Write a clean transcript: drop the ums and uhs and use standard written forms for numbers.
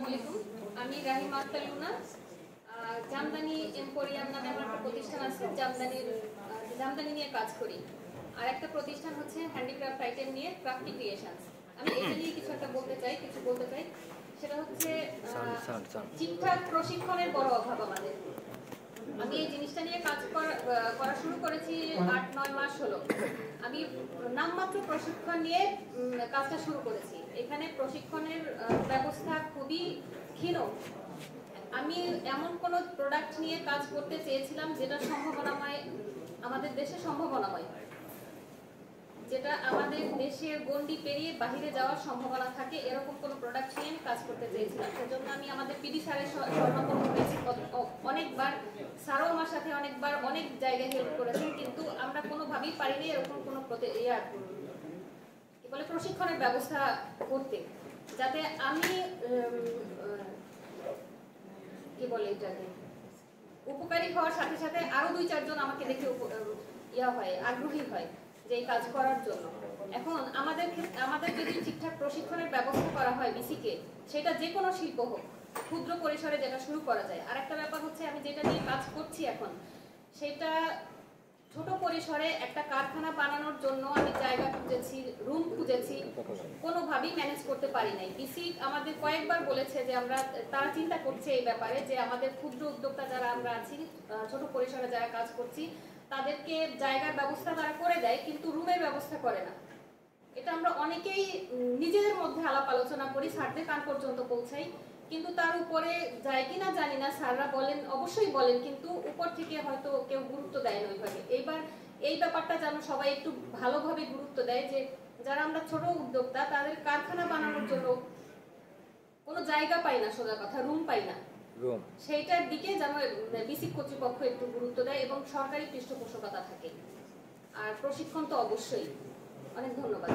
আলাইকুম। আমি Rahima Akter Luna. Jamdani emporium নামে আমার একটা প্রতিষ্ঠান আছে। জামদানি নিয়ে কাজ করি। আর একটা প্রতিষ্ঠান হচ্ছে হ্যান্ডিক্রাফট আইটেম নিয়ে ক্রাফটি ক্রিয়েশনস। আমি এটা নিয়ে কিছু বলতে চাই। সেটা হচ্ছে ঠিকঠাক প্রশিক্ষণের বড় অভাব আমাদের। আমি এই জিনিসটা নিয়ে কাজ করা শুরু করেছি ৮-৯ মাস হলো। আমি নামমাত্র প্রশিক্ষণ নিয়ে কাজটা শুরু করেছি। এখানে প্রশিক্ষণের ব্যবস্থা খুবই ক্ষীণ। আমি এমন কোন প্রোডাক্ট নিয়ে কাজ করতে চেয়েছিলাম যেটা সম্ভাবনাময়, আমাদের দেশে সম্ভাবনাময়, যেটা আমাদের দেশের গণ্ডি পেরিয়ে বাহিরে যাওয়ার সম্ভাবনা থাকে, এরকম কোন প্রোডাক্ট নিয়ে আমি কাজ করতে চেয়েছিলাম। সেজন্য আমি আমাদের পিডি স্যারের শরণাপন্ন হয়েছি অনেকবার। স্যারও আমার সাথে অনেকবার অনেক জায়গায় হেল্প করেছেন, কিন্তু আমরা কোনোভাবেই পারিনি এরকম কোনো প্রশিক্ষণের ব্যবস্থা করতে, যাতে আমি উপকারী হওয়ার সাথে সাথে আরো ২-৪ জন আমাকে দেখে আগ্রহী হয় যে এই কাজ করার জন্য। এখন আমাদের যদি ঠিকঠাক প্রশিক্ষণের ব্যবস্থা করা হয় বিসিকে, সেটা যে কোনো শিল্প হোক, ক্ষুদ্র পরিসরে যেটা শুরু করা যায়। আর একটা ব্যাপার হচ্ছে, আমি যেটা নিয়ে কাজ করছি এখন, সেটা ছোট পরিসরে একটা কারখানা বানানোর জন্য আমি জায়গা খুঁজেছি, রুম খুঁজেছি, কোনোভাবেই ম্যানেজ করতে পারি নাই। বিসি আমাদের কয়েকবার বলেছে যে তারা চিন্তা করছে এই ব্যাপারে, যে আমাদের ক্ষুদ্র উদ্যোক্তা যারা আমরা আছি, ছোট পরিসরে যারা কাজ করছি, তাদেরকে জায়গার ব্যবস্থা তারা করে দেয়, কিন্তু রুমের ব্যবস্থা করে না। এটা আমরা অনেকেই নিজেদের মধ্যে আলাপ আলোচনা করি, স্যারদের কান পর্যন্ত পৌঁছাই, কিন্তু তার উপরে যায় কিনা জানি না। স্যাররা বলেন, অবশ্যই বলেন, কিন্তু উপর থেকে হয়তো কেউ গুরুত্ব দেয় না ওইভাবে। এইবার এই ব্যাপারটা যেন সবাই একটু ভালোভাবে গুরুত্ব দেয়, যে যারা আমরা ছোট উদ্যোক্তা, তাদের কারখানা বানানোর জন্য কোনো জায়গা পাই না, সোজা কথা রুম পাই না, সেইটার দিকে যেন বিসিক কর্তৃপক্ষ একটু গুরুত্ব দেয় এবং সরকারি পৃষ্ঠপোষকতা থাকে। আর প্রশিক্ষণ তো অবশ্যই। অনেক ধন্যবাদ।